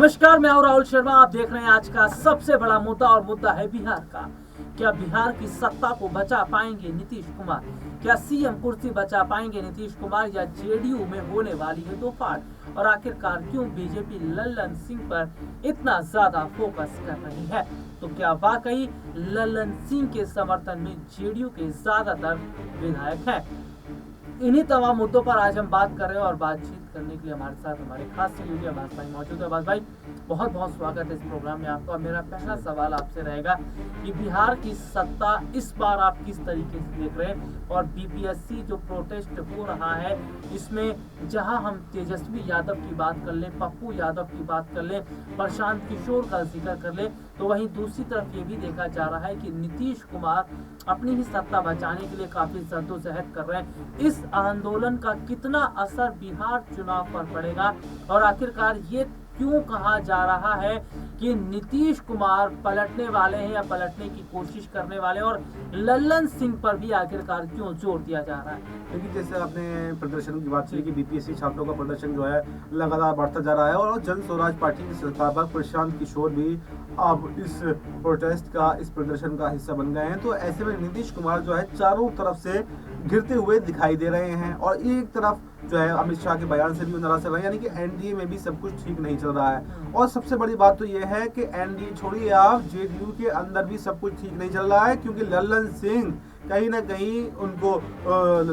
नमस्कार, मैं हूं राहुल शर्मा। आप देख रहे हैं आज का सबसे बड़ा मुद्दा और मुद्दा है बिहार का। क्या बिहार की सत्ता को बचा पाएंगे नीतीश कुमार? क्या सीएम कुर्सी बचा पाएंगे नीतीश कुमार या जेडीयू में होने वाली है तोड़फाड़? और आखिरकार क्यों बीजेपी लल्लन सिंह पर इतना ज्यादा फोकस कर रही है? तो क्या वाकई लल्लन सिंह के समर्थन में जेडीयू के ज्यादातर विधायक हैं? इन्हीं तमाम मुद्दों पर आज हम बात कर रहे हैं और बातचीत करने के लिए हमारे साथ हमारे खास सहयोगी अब्बास भाई मौजूद है। अब्बास भाई, बहुत बहुत स्वागत है इस प्रोग्राम में आपका। मेरा पहला सवाल आपसे रहेगा कि बिहार की सत्ता इस बार आप किस तरीके से देख रहे हैं? और बीपीएससी जो प्रोटेस्ट हो रहा है, इसमें जहां हम तेजस्वी यादव की बात कर लें, पप्पू यादव की बात कर लें, प्रशांत किशोर का जिक्र कर लें, तो वहीं दूसरी तरफ ये भी देखा जा रहा है कि नीतीश कुमार अपनी ही सत्ता बचाने के लिए काफी जद्दोजहद कर रहे हैं। इस आंदोलन का कितना असर बिहार चुनाव पर पड़ेगा? और आखिरकार ये क्यों कहा जा रहा है कि नीतीश कुमार पलटने वाले हैं या पलटने की कोशिश करने वाले, और लल्लन सिंह पर भी आखिरकार क्यों जोर दिया जा रहा है? देखिए, जैसे आपने प्रदर्शन की बात की कि बीपीएससी छात्रों का प्रदर्शन जो है लगातार बढ़ता जा रहा है और जन स्वराज पार्टी के संस्थापक प्रशांत किशोर भी अब इस प्रोटेस्ट का, इस प्रदर्शन का हिस्सा बन गए हैं। तो ऐसे में नीतीश कुमार जो है चारों तरफ से घिरते हुए दिखाई दे रहे हैं और एक तरफ जो है अमित शाह के बयान से भी नाराज चल रहे हैं, यानी कि एनडीए में भी सब कुछ ठीक नहीं चल रहा है। और सबसे बड़ी बात तो यह है कि एनडीए छोड़िए, आप जेडीयू के अंदर भी सब कुछ ठीक नहीं चल रहा है, क्योंकि लल्लन सिंह कहीं ना कहीं उनको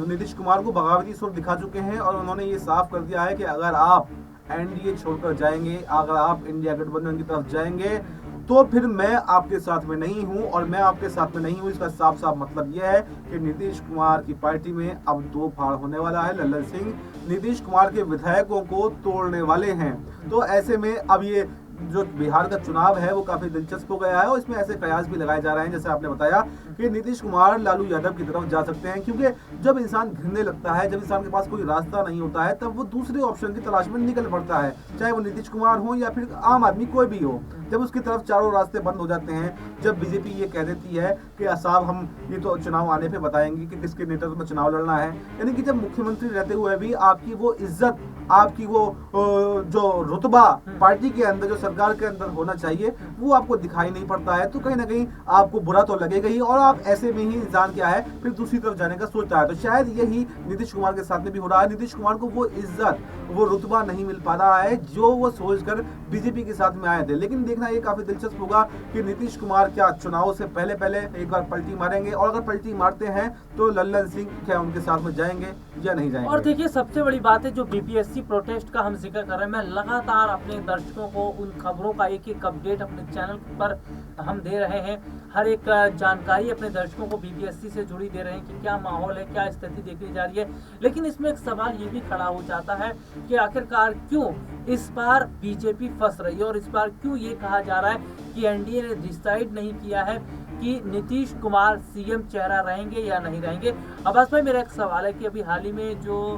नीतीश कुमार को बगावती सुर दिखा चुके हैं और उन्होंने ये साफ कर दिया है कि अगर आप एनडीए छोड़कर जाएंगे, अगर आप इंडिया गठबंधन की तरफ जाएंगे, तो फिर मैं आपके साथ में नहीं हूं। और मैं आपके साथ में नहीं हूं, इसका साफ साफ मतलब यह है कि नीतीश कुमार की पार्टी में अब दो फाड़ होने वाला है। लल्लन सिंह नीतीश कुमार के विधायकों को तोड़ने वाले हैं। तो ऐसे में अब ये जो बिहार का चुनाव है वो काफी दिलचस्प हो गया है और इसमें ऐसे कयास भी लगाए जा रहे हैं, जैसे आपने बताया कि नीतीश कुमार लालू यादव की तरफ जा सकते हैं, क्योंकि जब इंसान घिरने लगता है, जब इंसान के पास कोई रास्ता नहीं होता है, तब वो दूसरे ऑप्शन की तलाश में निकल पड़ता है, चाहे वो नीतीश कुमार हो या फिर आम आदमी कोई भी हो। जब उसकी तरफ चारों रास्ते बंद हो जाते हैं, जब बीजेपी ये कह देती है कि साहब हम ये तो चुनाव आने पे बताएंगे कि किसके नेतृत्व में चुनाव लड़ना है, यानी कि जब मुख्यमंत्री रहते हुए भी आपकी वो इज्जत, आपकी वो जो रुतबा पार्टी के अंदर, जो सरकार के अंदर होना चाहिए, वो आपको दिखाई नहीं पड़ता है, तो कहीं ना कहीं आपको बुरा तो लगेगा ही। और आप ऐसे में ही इंसान क्या है, फिर दूसरी तरफ जाने का सोचता है। तो शायद यही नीतीश कुमार के साथ में भी हो रहा है। नीतीश कुमार को वो इज्जत, वो रुतबा नहीं मिल पा रहा है जो वो सोचकर बीजेपी के साथ में आए थे। लेकिन देखना ये काफी दिलचस्प होगा कि नीतीश कुमार क्या चुनाव से पहले पहले एक बार पलटी मारेंगे, और अगर पलटी मारते हैं तो लल्लन सिंह क्या उनके साथ में जाएंगे या नहीं जाएंगे। और देखिए, सबसे बड़ी बात है जो बीपीएससी प्रोटेस्ट का हम जिक्र कर रहे हैं, मैं लगातार अपने दर्शकों को उन खबरों का एक एक अपडेट अपने चैनल पर हम दे रहे हैं। हर एक जानकारी अपने दर्शकों को बीपीएससी से जुड़ी दे रहे हैं कि क्या माहौल है, क्या स्थिति देखी जा रही है। लेकिन इसमें एक सवाल ये भी खड़ा हो जाता है कि आखिरकार क्यों इस बार बीजेपी फंस रही है, और इस बार क्यों ये कहा जा रहा है कि एनडीए ने डिसाइड नहीं किया है कि नीतीश कुमार सीएम चेहरा रहेंगे या नहीं रहेंगे। अब्बास भाई, मेरा एक सवाल है कि अभी हाल ही में जो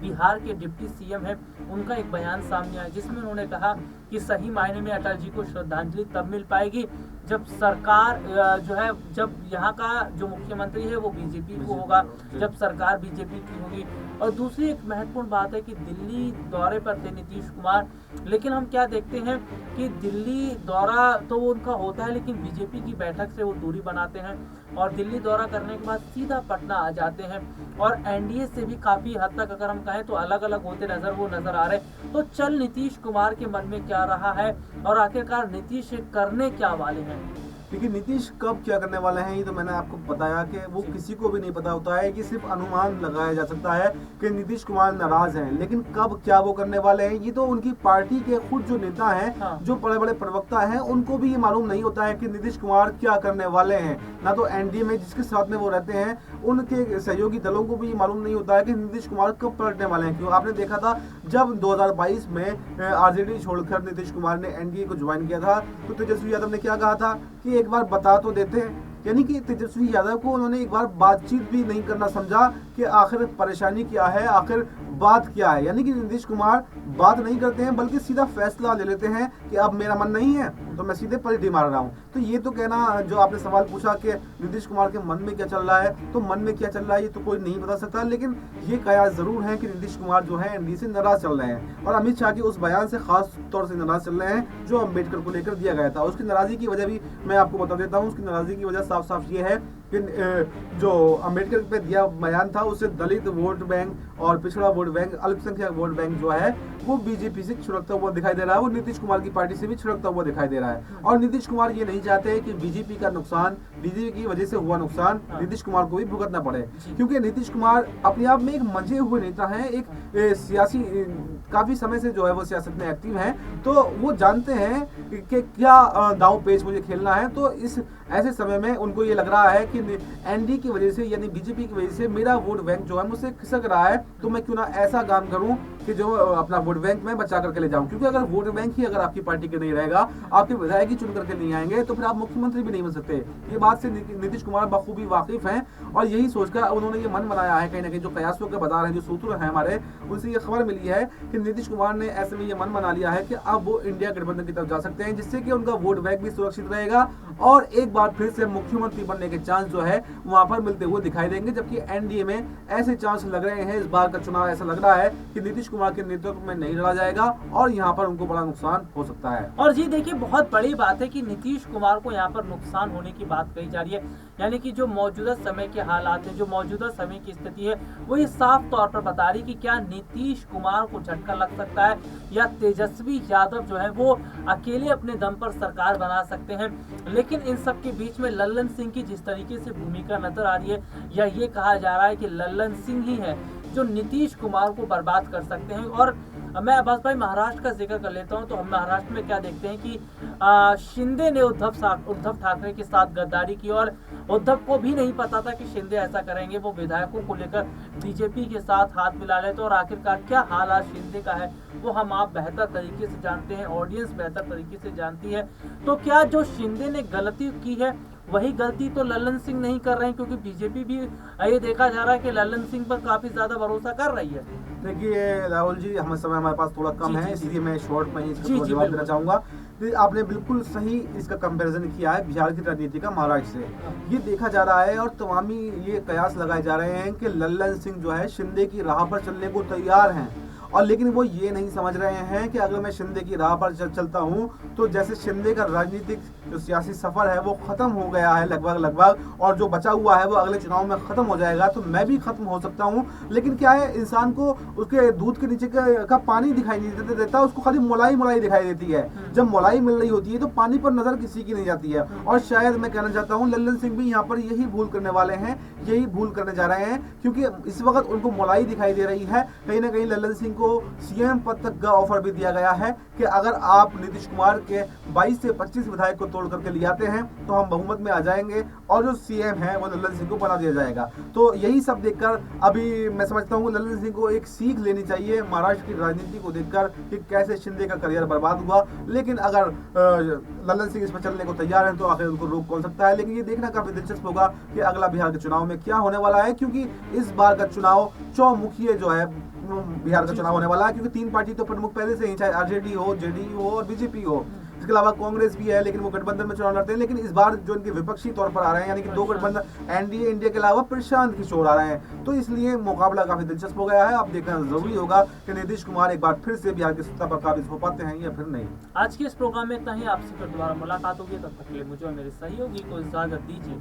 बिहार के डिप्टी सीएम है, उनका एक बयान सामने आया जिसमें उन्होंने कहा कि सही मायने में अटल जी को श्रद्धांजलि तब मिल पाएगी जब सरकार जो है, जब यहाँ का जो मुख्यमंत्री है वो बीजेपी को होगा, जब सरकार बीजेपी की होगी। और दूसरी एक महत्वपूर्ण बात है कि दिल्ली दौरे पर थे नीतीश कुमार, लेकिन हम क्या देखते हैं कि दिल्ली दौरा तो वो उनका होता है, लेकिन बीजेपी की बैठक से वो दूरी बनाते हैं और दिल्ली दौरा करने के बाद सीधा पटना आ जाते हैं। और एनडीए से भी काफी हद तक अगर हम कहें तो अलग अलग होते नजर आ रहे। तो चल नीतीश कुमार के मन में क्या रहा है और आखिरकार नीतीश करने क्या वाले हैं? देखिए, नीतीश कब क्या करने वाले हैं ये तो मैंने आपको बताया कि वो किसी को भी नहीं पता होता है, कि सिर्फ अनुमान लगाया जा सकता है कि नीतीश कुमार नाराज हैं, लेकिन कब क्या वो करने वाले हैं ये तो उनकी पार्टी के खुद जो नेता हैं, हाँ। जो बड़े बड़े प्रवक्ता हैं, उनको भी ये मालूम नहीं होता है कि नीतीश कुमार क्या करने वाले हैं। ना तो एनडीए में जिसके साथ में वो रहते हैं उनके सहयोगी दलों को भी ये मालूम नहीं होता है कि नीतीश कुमार कब पलटने वाले हैं। क्यों, आपने देखा था जब 2022 में आरजेडी छोड़कर नीतीश कुमार ने एनडीए को ज्वाइन किया था, तो तेजस्वी यादव ने क्या कहा था कि एक बार बता तो देते हैं, यानी कि तेजस्वी यादव को उन्होंने एक बार बातचीत भी नहीं करना समझा कि आखिर परेशानी क्या है, आखिर बात क्या है। यानी कि नीतीश कुमार बात नहीं करते हैं बल्कि सीधा फैसला ले लेते हैं कि अब मेरा मन नहीं है तो मैं सीधे पलटी मार रहा हूँ। तो ये तो कहना, जो आपने सवाल पूछा कि नीतीश कुमार के मन में क्या चल रहा है, तो मन में क्या चल रहा है ये तो कोई नहीं बता सकता, लेकिन ये कयास जरूर है कि नीतीश कुमार जो है एनडीए से नाराज चल रहे हैं और अमित शाह के उस बयान से खास तौर से नाराज चल रहे हैं जो अम्बेडकर को लेकर दिया गया था। उसकी नाराजगी की वजह भी मैं आपको बता देता हूँ। उसकी नाराजगी की वजह साफ साफ ये है कि जो अम्बेडकर पे दिया बयान था उससे दलित वोट बैंक और पिछड़ा वोट बैंक, अल्पसंख्यक वोट बैंक जो है वो बीजेपी से छिड़कता हुआ दिखाई दे रहा है, वो नीतीश कुमार की पार्टी से भी छिड़कता हुआ दिखाई दे रहा है। और नीतीश कुमार ये नहीं चाहते कि बीजेपी का नुकसान, बीजेपी की वजह से हुआ नुकसान नीतीश कुमार को भी भुगतना पड़े, क्योंकि नीतीश कुमार अपने आप में एक मंझे हुए नेता हैं, एक सियासी काफी समय से जो है वो सियासत में एक्टिव हैं, तो वो जानते हैं कि क्या दांव पेच मुझे खेलना है। तो इस ऐसे समय में उनको ये लग रहा है कि एनडी की वजह से यानी बीजेपी की वजह से मेरा वोट बैंक जो है मुझसे खिसक रहा है, तो मैं क्यों ना ऐसा काम करूं कि जो अपना वोट बैंक में बचा करके ले जाऊं। क्योंकि अगर वोट बैंक ही अगर आपकी पार्टी के नहीं रहेगा, आपके विधायक ही चुन करके नहीं आएंगे, तो फिर आप मुख्यमंत्री भी नहीं बन सकते। ये बात से नीतीश कुमार बखूबी वाकिफ हैं और यही सोचकर उन्होंने ये मन बनाया है। कहीं ना कहीं जो कयासों के बता रहे हैं, जो सूत्र हैं हमारे, उनसे ये खबर मिली है कि नीतीश कुमार ने ऐसे में ये मन बना लिया है कि अब वो इंडिया गठबंधन की तरफ जा सकते हैं, जिससे कि उनका वोट बैंक भी सुरक्षित रहेगा और एक बार फिर से मुख्यमंत्री बनने के चांस जो है वहां पर मिलते हुए दिखाई देंगे। जबकि एनडीए में ऐसे चांस लग रहे हैं, इस बार का चुनाव ऐसा लग रहा है कि नीतीश कुमार के नेतृत्व में नहीं लड़ा जाएगा और यहाँ पर उनको बड़ा नुकसान हो सकता है। और जी देखिए, बहुत बड़ी बात है कि नीतीश कुमार को यहाँ पर नुकसान होने की बात कही जा रही है। यानी कि जो मौजूदा समय के हालात है, जो मौजूदा समय की स्थिति है, वो ये साफ तौर पर बता रही कि क्या नीतीश कुमार को झटका लग सकता है या तेजस्वी यादव जो है वो अकेले अपने दम पर सरकार बना सकते हैं। लेकिन इन सब के बीच में लल्लन सिंह की जिस तरीके से भूमिका नजर आ रही है, या ये कहा जा रहा है कि लल्लन सिंह ही है जो नीतीश कुमार को बर्बाद कर सकते हैं। और मैं अब्बास भाई महाराष्ट्र का जिक्र कर लेता हूं, तो हम महाराष्ट्र में क्या देखते हैं कि शिंदे ने उद्धव ठाकरे के साथ गद्दारी की और उद्धव को भी नहीं पता था कि शिंदे ऐसा करेंगे। वो विधायकों को लेकर बीजेपी के साथ हाथ मिला लेते और आखिरकार क्या हाल आज शिंदे का है वो हम आप बेहतर तरीके से जानते हैं, ऑडियंस बेहतर तरीके से जानती है। तो क्या जो शिंदे ने गलती की है वही गलती तो लल्लन सिंह नहीं कर रहे हैं, क्योंकि बीजेपी भी ये देखा जा रहा है कि लल्लन सिंह पर काफी ज्यादा भरोसा कर रही है। देखिए राहुल जी, समय हमारे पास थोड़ा कम है, इसलिए मैं शॉर्ट में इसका जवाब देना चाहूंगा। आपने बिल्कुल सही इसका कंपैरिजन किया है बिहार की राजनीति का महाराष्ट्र से। ये देखा जा रहा है और तमामी ये कयास लगाए जा रहे हैं कि लल्लन सिंह जो है शिंदे की राह पर चलने को तैयार हैं, और लेकिन वो ये नहीं समझ रहे हैं कि अगर मैं शिंदे की राह पर चलता हूँ तो जैसे शिंदे का राजनीतिक जो सियासी सफर है वो खत्म हो गया है लगभग, और जो बचा हुआ है वो अगले चुनाव में खत्म हो जाएगा, तो मैं भी खत्म हो सकता हूँ। लेकिन क्या है, इंसान को उसके दूध के नीचे का पानी दिखाई नहीं देता, उसको खाली मलाई दिखाई देती है। जब मलाई मिल रही होती है तो पानी पर नजर किसी की नहीं जाती है। और शायद मैं कहना चाहता हूँ लल्लन सिंह भी यहाँ पर यही भूल करने वाले हैं, यही भूल करने जा रहे हैं, क्योंकि इस वक्त उनको मलाई दिखाई दे रही है। कहीं ना कहीं लल्लन सिंह को सीएम पद तक का ऑफर भी दिया गया है कि अगर आप नीतीश कुमार के 22 से 25 विधायक को तोड़ करके ले आते हैं तो हम बहुमत में आ जाएंगे और जो सीएम है वो लल्लन सिंह को बना दिया जाएगा। तो यही सब देखकर अभी मैं समझता हूँ लल्लन सिंह को एक सीख लेनी चाहिए महाराष्ट्र की राजनीति को देखकर कि कैसे शिंदे का करियर बर्बाद हुआ। लेकिन अगर लल्लन सिंह इस पर चलने को तैयार है तो आखिर उनको रोक कौन सकता है। लेकिन ये देखना काफी दिलचस्प होगा कि अगला बिहार के चुनाव में क्या होने वाला है, क्योंकि इस बार का चुनाव चौमुखी जो है बिहार का चुनाव होने वाला है, क्योंकि तीन पार्टी तो प्रमुख पहले से ही, चाहे आरजेडी हो, जेडीयू हो और बीजेपी हो। इसके अलावा कांग्रेस भी है, लेकिन वो गठबंधन में चुनाव लड़ते हैं। लेकिन इस बार जो इनके विपक्षी तौर पर आ रहे हैं, यानी कि दो गठबंधन एनडीए इंडिया के अलावा प्रशांत किशोर आ रहे हैं, तो इसलिए मुकाबला काफी दिलचस्प हो गया है। अब देखना जरूरी होगा कि नीतीश कुमार एक बार फिर से बिहार की सत्ता पर काबिज हो पाते हैं या फिर नहीं। आज के इस प्रोग्राम में इतना ही, आपसे फिर दोबारा मुलाकात होगी, तब तक के लिए मुझे और मेरे सहयोगी को इजाजत दीजिए।